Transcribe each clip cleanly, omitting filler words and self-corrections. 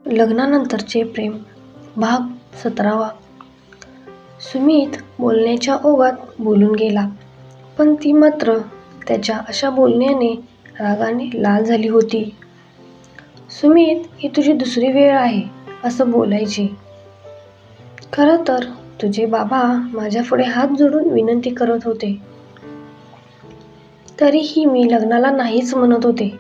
लग्नानंतरचे प्रेम भाग 17. सुमित बोलण्याच्या ओघात बोलून गेला, पण ती मात्र त्याच्या अशा बोलण्याने रागाने लाल झाली होती. सुमित, ही तुझी दुसरी वेळ आहे असं बोलायची. खरं तर तुझे बाबा माझ्यापुढे हात जोडून विनंती करत होते. तरीही मी लग्नाला नाहीच म्हणत होते.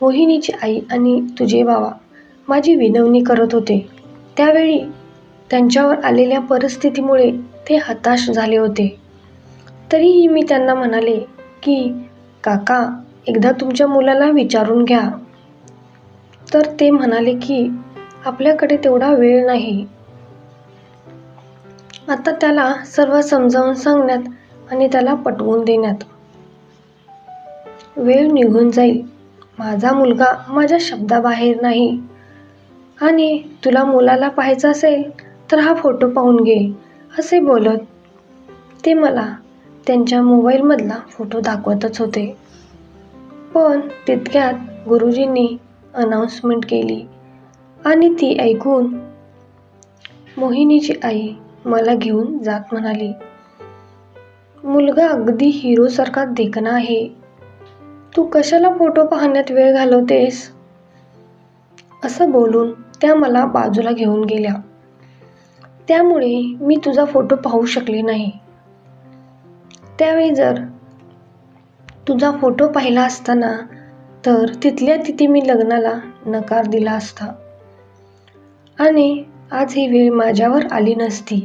मोहिनीची आई आणि तुझे बाबा माझी विनवणी करत होते. त्यावेळी त्यांच्यावर आलेल्या परिस्थितीमुळे ते हताश झाले होते. तरीही मी त्यांना म्हणाले की काका, एकदा तुमच्या मुलाला विचारून घ्या. तर ते म्हणाले की आपल्याकडे तेवढा वेळ नाही. आता त्याला सर्व समजावून सांगण्यात आणि त्याला पटवून देण्यात वेळ निघून जाईल. माझा मुलगा माझ्या शब्दाबाहेर नाही. आणि तुला मुलाला पाहायचं असेल तर हा फोटो पाहून घे, असे बोलत ते मला त्यांच्या मोबाईलमधला फोटो दाखवतच होते. पण तितक्यात गुरुजींनी अनाउन्समेंट केली आणि ती ऐकून मोहिनीची आई मला घेऊन जात म्हणाली, मुलगा अगदी हिरोसारखा देखणा आहे. तू कशाला फोटो पाहण्यात वेळ घालवतेस? असं बोलून त्या मला बाजूला घेऊन गेल्या. त्यामुळे मी तुझा फोटो पाहू शकले नाही. त्यावेळी जर तुझा फोटो पाहिला असताना तर तिथल्या तिथे मी लग्नाला नकार दिला असता आणि आज ही वेळ माझ्यावर आली नसती.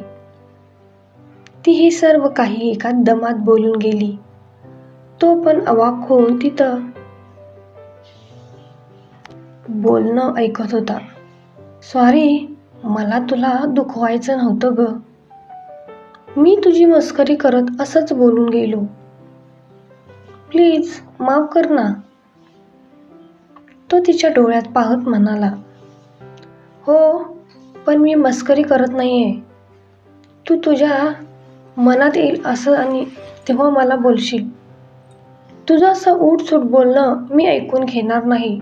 ती ही सर्व काही एका दमात बोलून गेली. तो पण अवाक होऊन तिथं बोलणं ऐकत होता. सॉरी, मला तुला दुखवायचं नव्हतं ग. मी तुझी मस्करी करत असंच बोलून गेलो. प्लीज माफ कर ना. तो तिच्या डोळ्यात पाहत म्हणाला, हो, पण मी मस्करी करत नाहीये. तू तुझ्या मनात येईल असं आणि तेव्हा मला बोलशील. तुझं असं उठसूट बोलणं मी ऐकून घेणार नाही.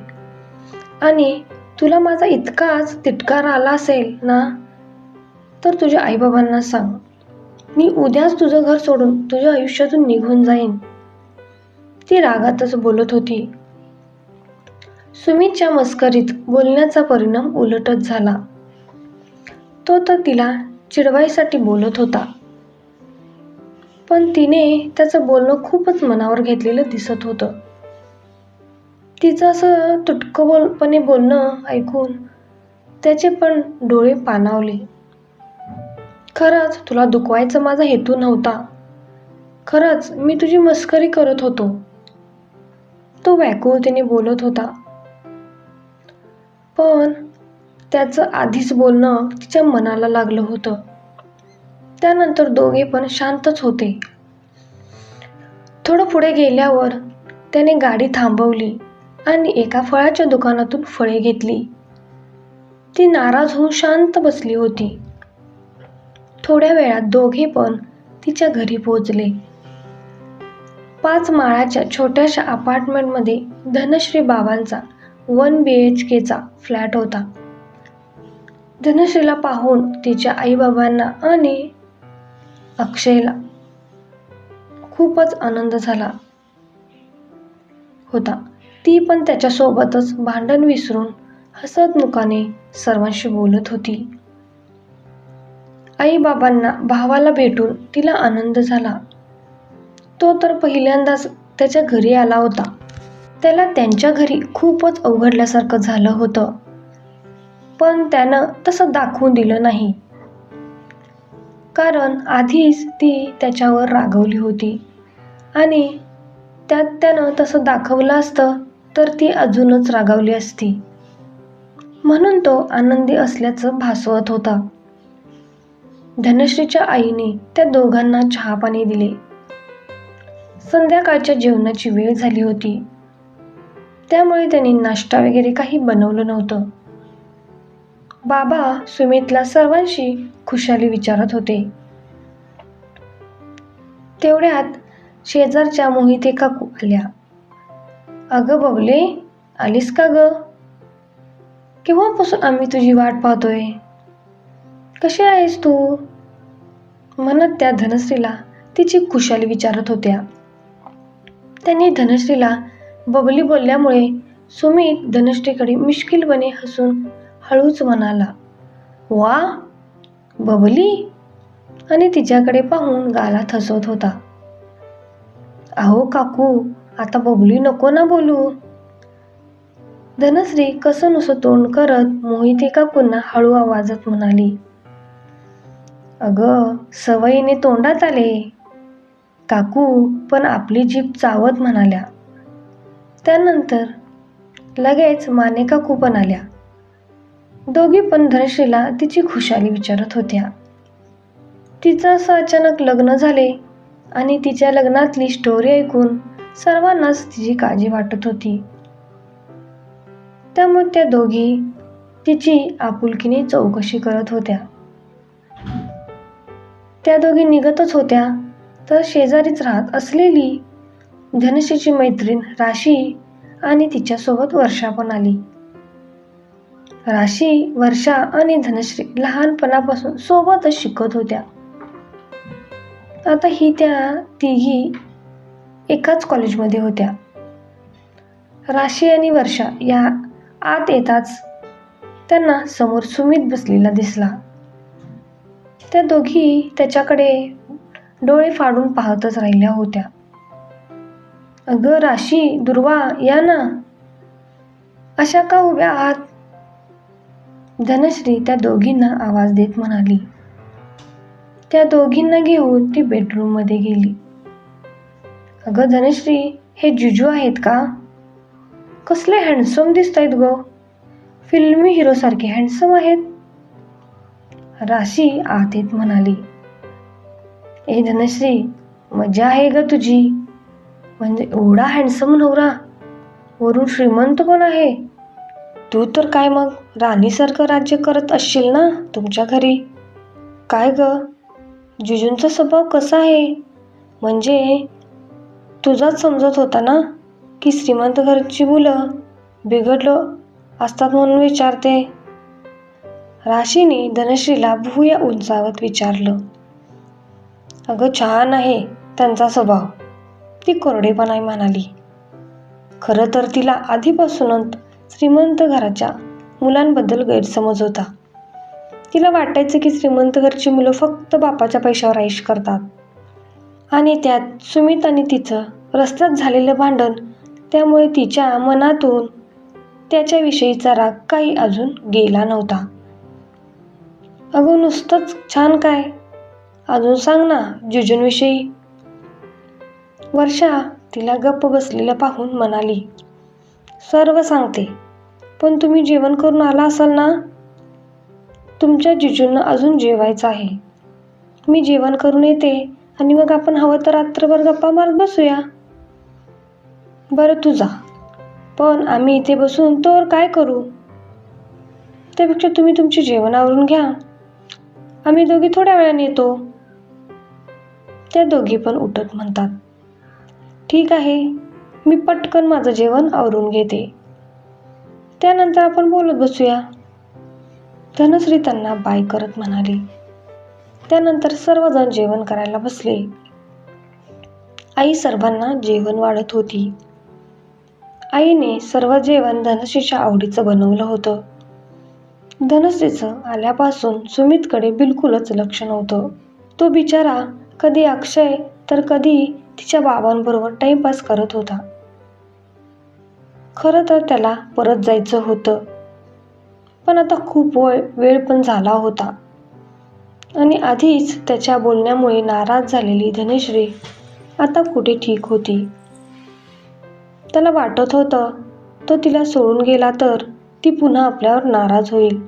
आणि तुला माझा इतकाच तिटकार आला असेल ना, तर तुझ्या आईबाबांना सांग. मी उद्याच तुझं घर सोडून तुझ्या आयुष्यातून निघून जाईन. ती रागातच बोलत होती. सुमितच्या मस्करीत बोलण्याचा परिणाम उलटच झाला. तो तर तिला चिडवायसाठी बोलत होता, पण तिने त्याचं बोलणं खूपच मनावर घेतलेलं दिसत होतं. तिचं असं तुटकपणे बोलणं ऐकून त्याचे पण डोळे पाणावले. खरंच तुला दुखवायचा माझा हेतू नव्हता. खरंच मी तुझी मस्करी करत होतो. तो व्याकुळतेने बोलत होता. पण त्याचं आधीच बोलणं तिच्या मनाला लागलं होतं. त्यानंतर दोघे पण शांतच होते. थोडं पुढे गेल्यावर त्याने गाडी थांबवली आणि एका फळाच्या दुकानातून फळे घेतली. ती नाराज होऊन शांत बसली होती. थोड्या वेळात दोघे पण तिच्या घरी पोहोचले. 5 माळाच्या छोट्याशा अपार्टमेंटमध्ये धनश्री बाबांचा 1 BHKचा फ्लॅट होता. धनश्रीला पाहून तिच्या आईबाबांना आणि अक्षयला खूपच आनंद झाला होता. ती पण त्याच्यासोबतच भांडण विसरून हसतमुखाने सर्वांशी बोलत होती. आईबाबांना भावाला भेटून तिला आनंद झाला. तो तर पहिल्यांदाच त्याच्या घरी आला होता. त्याला त्यांच्या घरी खूपच अवघडल्यासारखं झालं होतं, पण त्यानं तसं दाखवून दिलं नाही. कारण आधीच ती त्याच्यावर रागवली होती आणि त्यात त्यानं तसं दाखवलं असतं तर ती अजूनच रागावली असती. म्हणून तो आनंदी असल्याचं भासवत होता. धनश्रीच्या आईने त्या दोघांना चहापाणी दिले. संध्याकाळच्या जेवणाची वेळ झाली होती. त्यामुळे त्यांनी नाश्ता वगैरे काही बनवलं नव्हतं. बाबा सुमितला सर्वांशी खुशाली विचारत होते. तेवढ्यात शेजारच्या मोहिते काकू आल्या. अगं बबले, आलीस का ग? केव्हापासून आम्ही तुझी वाट पाहतोय. कशी आहेस तू? म्हणत त्या धनश्रीला तिची खुशाली विचारत होत्या. त्यांनी धनश्रीला बबली बोलल्यामुळे सुमित धनश्रीकडे मिश्किलपणे हसून हळूच म्हणाला, वा बबली, आणि तिच्याकडे पाहून गालात हसवत होता. अहो काकू, आता बबली नको ना बोलू. धनश्री कसं नुसतं तोंड करत मोहिते काकूंना हळू आवाजात म्हणाली, अगं सवयीने तोंडात आले. काकू पण आपली जीभ चावत म्हणाल्या. त्यानंतर लगेच माने काकू पण आल्या. दोघी पण धनश्रीला तिची खुशाली विचारत होत्या. तिचं असं अचानक लग्न झाले आणि तिच्या लग्नातली स्टोरी ऐकून सर्वांनाच तिची काळजी वाटत होती. त्यामुळे त्या दोघी तिची आपुलकीने चौकशी करत होत्या. त्या दोघी निघतच होत्या तर शेजारीच राहत असलेली धनश्रीची मैत्रीण राशी आणि तिच्यासोबत वर्षा पण आली. राशी, वर्षा आणि धनश्री लहानपणापासून सोबतच शिकत होत्या. आता त्या तिघी एकाच कॉलेजमध्ये होत्या. राशी आणि वर्षा या आत येताच त्यांना समोर सुमित बसलेला दिसला. त्या दोघी त्याच्याकडे डोळे फाडून पाहतच राहिल्या होत्या. अगं राशी, दुर्वा, या ना, अशा का उभ्या आहात? धनश्री त्या दोघींना आवाज देत म्हणाली. त्या दोघींना घेऊन ती बेडरूम मध्ये गेली. अगं धनश्री, हे जिजू आहेत का? कसले हँडसम दिसतायत गो, फिल्मी हिरो सारखे हँडसम आहेत. राशी आत येत म्हणाली. ए धनश्री, मजा आहे ग तुझी, म्हणजे एवढा हँडसम नवरा, वरून श्रीमंत पण आहे. तू तर काय मग राणीसारखं राज्य करत असशील ना तुमच्या घरी. काय ग, जिजूंचा स्वभाव कसा आहे? म्हणजे तुझाच समजत होता ना की श्रीमंत घरची मुलं बिघडलं असतात म्हणून विचारते. राशीने धनश्रीला भुवया उंचावत विचारलं. अगं छान आहे त्यांचा स्वभाव, ती कोरडेपणाने म्हणाली. खरं तर तिला आधीपासूनच श्रीमंत घराच्या मुलांबद्दल गैरसमज होता. तिला वाटायचं की श्रीमंत घरची मुलं फक्त बापाच्या पैशावर ऐश करतात आणि त्यात सुमित आणि तिचं रस्त्यात झालेलं भांडण, त्यामुळे तिच्या मनातून त्याच्याविषयीचा राग काही अजून गेला नव्हता. अगं नुसतंच छान काय, अजून सांग ना जिजूंविषयी. वर्षा तिला गप्प बसलेलं पाहून म्हणाली. सर्व सांगते, पण तुम्ही जेवण करून आला असाल ना? तुमच्या जिजूंना अजून जेवायचं आहे. मी जेवण करून येते आणि मग आपण हवं तर रात्रभर गप्पा मारत बसूया. बरं तू जा, पण आम्ही इथे बसून तर काय करू? त्यापेक्षा तुम्ही तुमचे जेवण आवरून घ्या, आम्ही दोघी थोड्या वेळाने येतो. त्या दोघी पण उठत म्हणतात. ठीक आहे, मी पटकन माझं जेवण आवरून घेते, त्यानंतर आपण बोलत बसूया. धनश्री त्यांना बाय करत म्हणाली. त्यानंतर सर्वजण जेवण करायला बसले. आई सर्वांना जेवण वाढत होती. आईने सर्व जेवण धनश्रीच्या आवडीचं बनवलं होतं. धनश्रीचं आल्यापासून सुमितकडे बिलकुलच लक्ष नव्हतं. तो बिचारा कधी अक्षय तर कधी तिच्या बाबांबरोबर टाइमपास करत होता. खरं तर त्याला परत जायचं होतं, पण आता खूप वेळ पण झाला होता आणि आधीच त्याच्या बोलण्यामुळे नाराज झालेली धनश्री आता कुठे ठीक होती. त्याला वाटत होतं तो तिला सोडून गेला तर ती पुन्हा आपल्यावर नाराज होईल,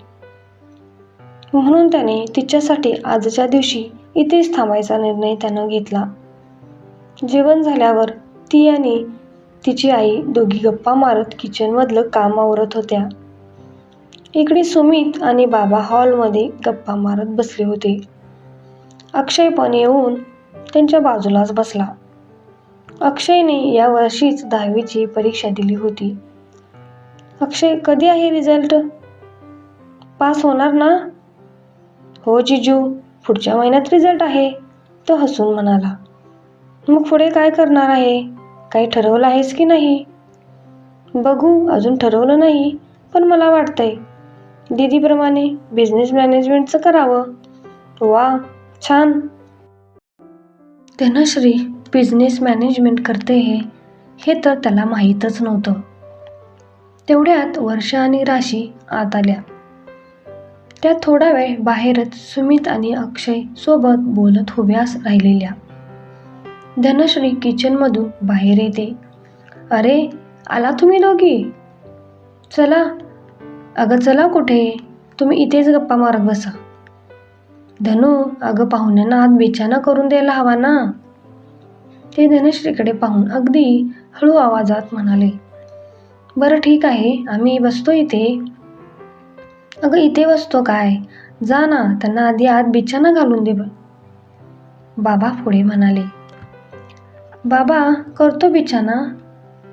म्हणून त्याने तिच्यासाठी आजच्या दिवशी इथेच थांबायचा निर्णय त्यानं घेतला. जेवण झाल्यावर ती आणि तिची आई दोघी गप्पा मारत किचनमधलं काम आवरत होत्या. इकडे सुमित आणि बाबा हॉलमध्ये गप्पा मारत बसले होते. अक्षय पण येऊन त्यांच्या बाजूलाच बसला. अक्षयने या वर्षीच 10वीची परीक्षा दिली होती. अक्षय, कधी आहे रिझल्ट? पास होणार ना? हो जिजू, पुढच्या महिन्यात रिझल्ट आहे, तो हसून म्हणाला. मग पुढे काय करणार आहे? काही ठरवलं आहेस की नाही? बघू, अजून ठरवलं नाही, पण मला वाटतंय दीदीप्रमाणे बिझनेस मॅनेजमेंटचं करावं. वा, छान. धनश्री बिझनेस मॅनेजमेंट करते हे तर त्याला माहीतच नव्हतं. तेवढ्यात वर्षा आणि राशी आत आल्या. त्या थोडा वेळ बाहेरच सुमित आणि अक्षय सोबत बोलत उभ्या राहिलेल्या. धनश्री किचनमधून बाहेर येते. अरे, आला तुम्ही दोघी? चला. अगं चला कुठे? तुम्ही इथेच गप्पा मारत बसा. धनू, अगं पाहुण्यांना आत बिछाना करून द्यायला हवा ना. ते धनश्रीकडे पाहून अगदी हळू आवाजात म्हणाले. बरं ठीक आहे, आम्ही बसतो इथे. अगं इथे बसतो काय? जा ना, त्यांना आधी आत बिछाना घालून दे. बाबा पुढे म्हणाले. बाबा, करतो बिछाना.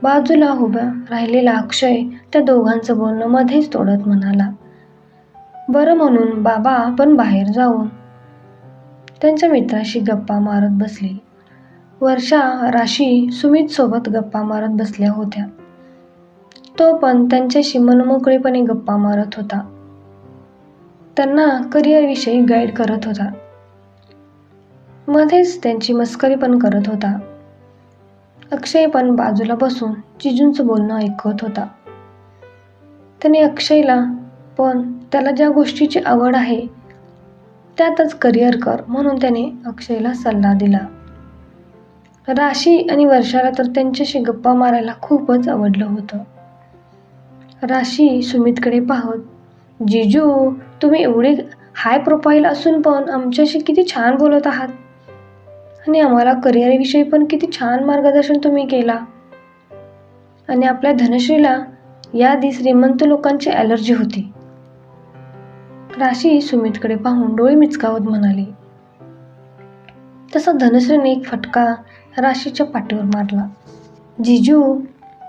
बाजूला उभा राहिलेला अक्षय त्या दोघांचं बोलणं मध्येच तोडत म्हणाला. बरं म्हणून बाबा पण बाहेर जाऊन त्यांच्या मित्राशी गप्पा मारत बसले. वर्षा, राशी सुमित सोबत गप्पा मारत बसल्या होत्या. तो पण त्यांच्याशी मनमोकळेपणे गप्पा मारत होता. त्यांना करिअरविषयी गाईड करत होता. मध्येच त्यांची मस्करी पण करत होता. अक्षय पण बाजूला बसून जिजूंचं बोलणं ऐकत होता. त्याने अक्षयला पण त्याला ज्या गोष्टीची आवड आहे त्यातच करिअर कर म्हणून त्याने अक्षयला सल्ला दिला. राशी आणि वर्षाला तर त्यांच्याशी गप्पा मारायला खूपच आवडलं होतं. राशी सुमितकडे पाहत, जिजू, तुम्ही एवढे हाय प्रोफाईल असून पण आमच्याशी किती छान बोलत आहात आणि आम्हाला करिअरविषयी पण किती छान मार्गदर्शन तुम्ही केला. आणि आपल्या धनश्रीला याआधी श्रीमंत लोकांची ॲलर्जी होती. राशी सुमितकडे पाहून डोळे मिचकावत म्हणाली. तसा धनश्रीने एक फटका राशीच्या पाठीवर मारला. जिजू,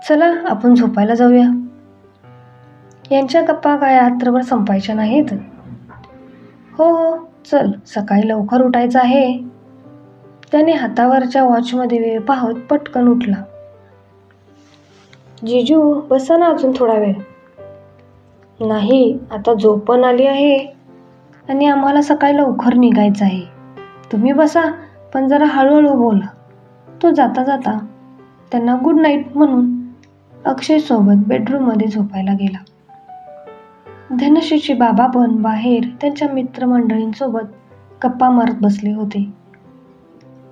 चला आपण झोपायला जाऊया. यांच्या गप्पा काय रात्रभर संपायच्या नाहीत. हो हो, चल, सकाळी लवकर उठायचं आहे. त्याने हातावरच्या वॉचमध्ये वेळ पाहत पटकन उठला. जिजू, बसा ना अजून थोडा वेळ. नाही, आता झोप पण आली आहे आणि आम्हाला सकाळी लवकर निघायचं आहे. तुम्ही बसा, पण जरा हळूहळू बोला. तो जाता जाता त्यांना गुड नाईट म्हणून अक्षय सोबत बेडरूममध्ये झोपायला गेला. धनश्रीचे बाबा पण बाहेर त्यांच्या मित्रमंडळींसोबत गप्पा मारत बसले होते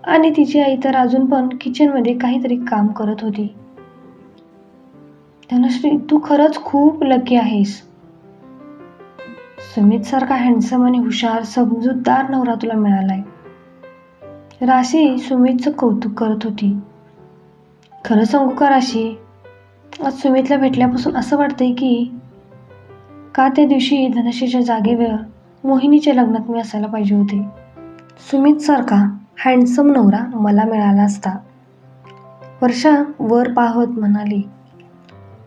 आणि तिची आई तर अजून पण किचनमध्ये काहीतरी काम करत होती. धनश्री, तू खरंच खूप लकी आहेस. सुमित सारखा हँडसम आणि हुशार समजूतदार नवरा तुला मिळालाय. राशी सुमितचं कौतुक करत होती. खरं सांगू का राशी, आज सुमितला भेटल्यापासून असं वाटतंय की का त्या दिवशी धनश्रीच्या जागेवर मोहिनीच्या लग्नात मी असायला पाहिजे होते. सुमित सारखा हँडसम नवरा मला मिळाला असता. वर्षा वर पाहत म्हणाली.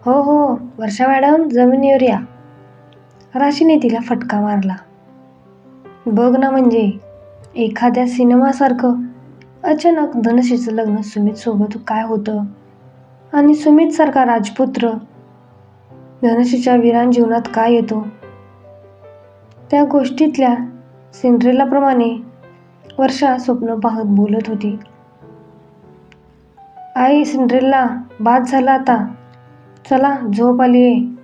हो हो वर्षा मॅडम, जमिनीवर या. राशीने तिला फटका मारला. बघ ना, म्हणजे एखाद्या सिनेमासारखं अचानक धनश्रीचं लग्न सुमित सोबत काय होतं आणि सुमित सारखा राजपुत्र धनश्रीच्या वीरान जीवनात काय येतो. त्या गोष्टीतल्या सिंड्रेलाप्रमाणे वर्षा स्वप्न पाहत बोलत होती. आई सिंड्रेला, बाद झाला आता. चला, झोप आली आहे.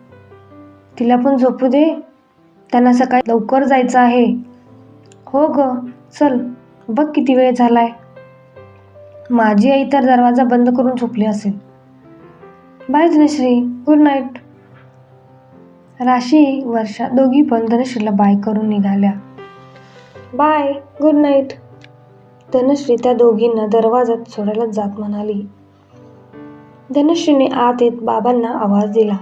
तिला पण झोपू दे, त्यांना सकाळी लवकर जायचं आहे. हो ग, चल, बघ किती वेळ झालाय. माझी आई तर दरवाजा बंद करून झोपली असेल. Bye Dhanashri, good night. Rashi Varsha दोघी पण धनश्रीला बाय करून निघाल्या. Bye, good night. धनश्री त्या दोघींना दरवाजात सोडायला जात म्हणाली. धनश्रीने आत येत बाबांना आवाज दिला.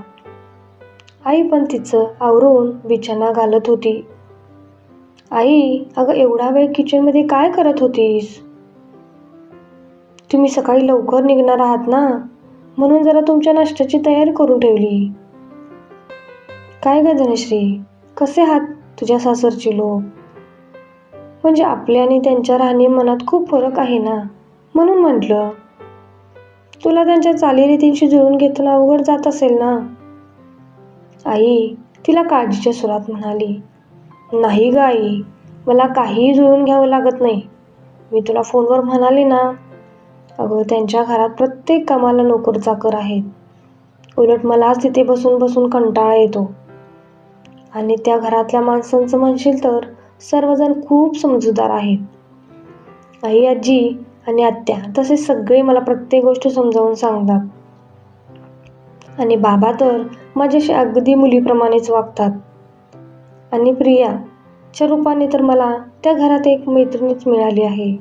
आई पण तिचं आवरून बिछाना घालत होती. आई, अगं एवढा वेळ किचनमध्ये काय करत होतीस? तुम्ही सकाळी लवकर निघणार आहात ना, म्हणून जरा तुमच्या नाश्त्याची तयारी करून ठेवली. काय ग धनश्री, कसे आहात तुझ्या सासरचे लोक? म्हणजे आपल्या आणि त्यांच्या राहणीमानात खूप फरक आहे ना, म्हणून म्हटलं. तुला त्यांच्या चालीरीतींशी जुळून घेताना अवघड जात असेल ना. आई तिला काळजीच्या सुरात म्हणाली. नाही ग आई, मला काहीही जुळून घ्यावं लागत नाही. मी तुला फोनवर म्हणाले ना, अगं त्यांच्या घरात प्रत्येक कामाला नोकर चाकर आहेत. उलट मलाच तिथे बसून बसून कंटाळा येतो. आणि त्या घरातल्या माणसांचं म्हणशील तर सर्वजण खूप समजूतदार आहेत. आई, आजी आणि आत्या तसे सगळे मला प्रत्येक गोष्ट समजावून सांगतात. आणि बाबा तर माझ्याशी अगदी मुलीप्रमाणेच वागतात. आणि प्रियाच्या रूपाने तर मला त्या घरात एक मैत्रिणीच मिळाली आहे.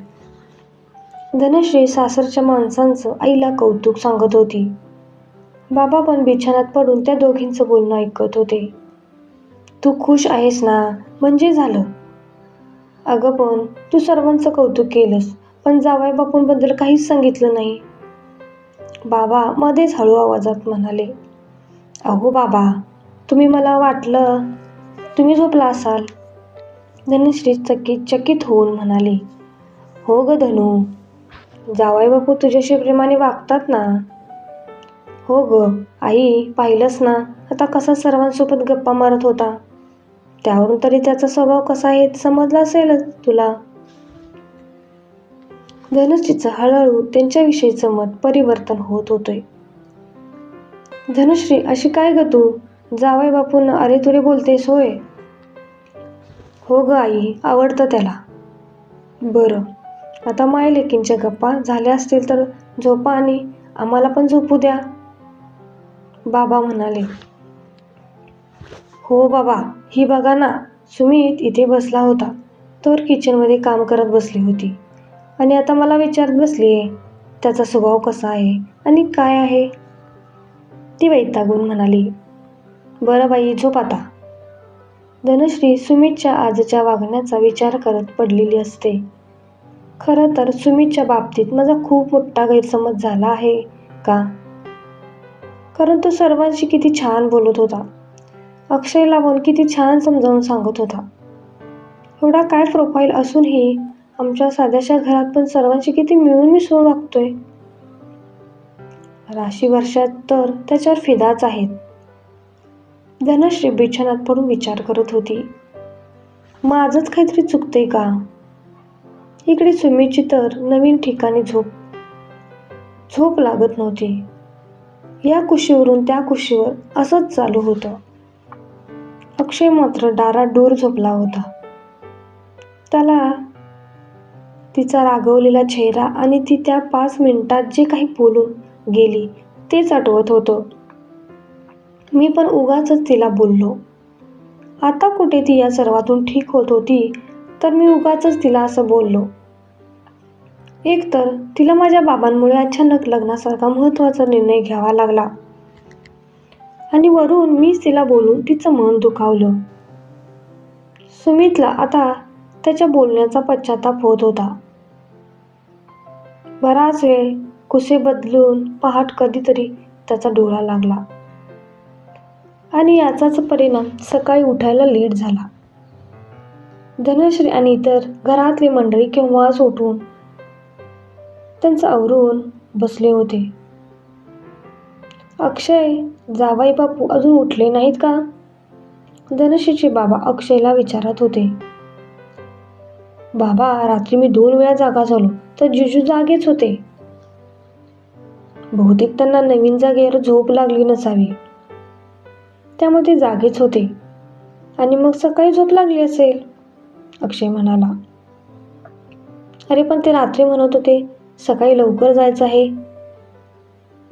धनश्री सासरच्या माणसांचं आईला कौतुक सांगत होती. बाबा पण बिछाण्यात पडून त्या दोघींचं बोलणं ऐकत होते. तू खुश आहेस ना, म्हणजे झालं. अगं पण तू सर्वांचं कौतुक केलंस, पण जावई बापूंबद्दल काहीच सांगितलं नाही. बाबा मध्येच हळू आवाजात म्हणाले. अहो बाबा, मला वाटलं तुम्ही झोपला असाल. धनश्री चकित होऊन म्हणाली. हो ग धनू, जावई बापू तुझ्याशी प्रेमाने वागतात ना. हो ग आई, पाहिलंस ना आता कसा सर्वांसोबत गप्पा मारत होता. त्यावरून तरी त्याचा स्वभाव कसा आहे समजला असेल तुला. धनश्रीचं हळूहळू त्यांच्याविषयीचं मत परिवर्तन होत होते. धनश्री, अशी काय ग तू? जावई बापूंना अरे तुरे बोलतेस होय? हो ग आई, आवडतं त्याला. बरं, आता मायलेकींच्या गप्पा झाल्या असतील तर झोपा आणि आम्हाला पण झोपू द्या, बाबा म्हणाले. हो बाबा, ही बघा ना, सुमित इथे बसला होता तर किचनमध्ये काम करत बसली होती आणि आता मला विचारत बसलीये त्याचा स्वभाव कसा आहे आणि काय आहे. ती वैतागून म्हणाली. बरं बाई, झोप आता. धनश्री सुमितच्या आजच्या वागण्याचा विचार करत पडलेली असते. खरं तर सुमितच्या बाबतीत माझा खूप मोठा गैरसमज झाला आहे का, कारण तो सर्वांशी किती छान बोलत होता. अक्षयला पण किती छान समजावून सांगत होता. एवढा काय प्रोफाईल असूनही आमच्या साध्याशा घरात पण सर्वांशी किती मिळून मिसळून वागतोय. राशी वर्षात तर त्याच्यावर फिदाच आहेत. धनश्री बिछाण्यात पडून विचार करत होती. माझंच काहीतरी चुकतंय का. इकडे सुमीची तर नवीन ठिकाणी झोप लागत नव्हती. या कुशीवरून त्या कुशीवर असंच चालू होतं. अक्षय मात्र डाराडूर झोपला होता. त्याला तिचा रागवलेला चेहरा आणि ती त्या 5 मिनिटात जे काही बोलून गेली तेच आठवत होतं. मी पण उगाचच तिला बोललो. आता कुठे ती या सर्वातून ठीक होत होती, तर मी उगाचच तिला असं बोललो. एकतर तिला माझ्या बाबांमुळे अचानक लग्नासारखा महत्त्वाचा निर्णय घ्यावा लागला आणि वरून मीच तिला बोलून तिचं मन दुखावलं. सुमितला आता त्याच्या बोलण्याचा पश्चाताप होत होता. बराच वेळ कुसे बदलून पहाट कधीतरी त्याचा डोळा लागला आणि याचाच परिणाम सकाळी उठायला लेट झाला. धनश्री आणि इतर घरातली मंडळी केव्हाच उठून त्यांचं आवरून बसले होते. अक्षय, जावई बापू अजून उठले नाहीत का? धनश्रीचे बाबा अक्षयला विचारत होते. बाबा, रात्री मी 2 वेळा जागा झालो तर जिजू जागेच होते. बहुतेक त्यांना नवीन जागेवर झोप लागली नसावी, त्यामुळे ते जागेच होते आणि मग सकाळी झोप लागली असेल, अक्षय म्हणाला. अरे पण ते रात्री म्हणत होते सकाळी लवकर जायचं आहे.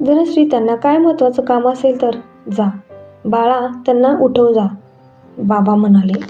धनश्री, त्यांना काय महत्त्वाचं काम असेल तर जा बाळा, त्यांना उठव जा, बाबा म्हणाले.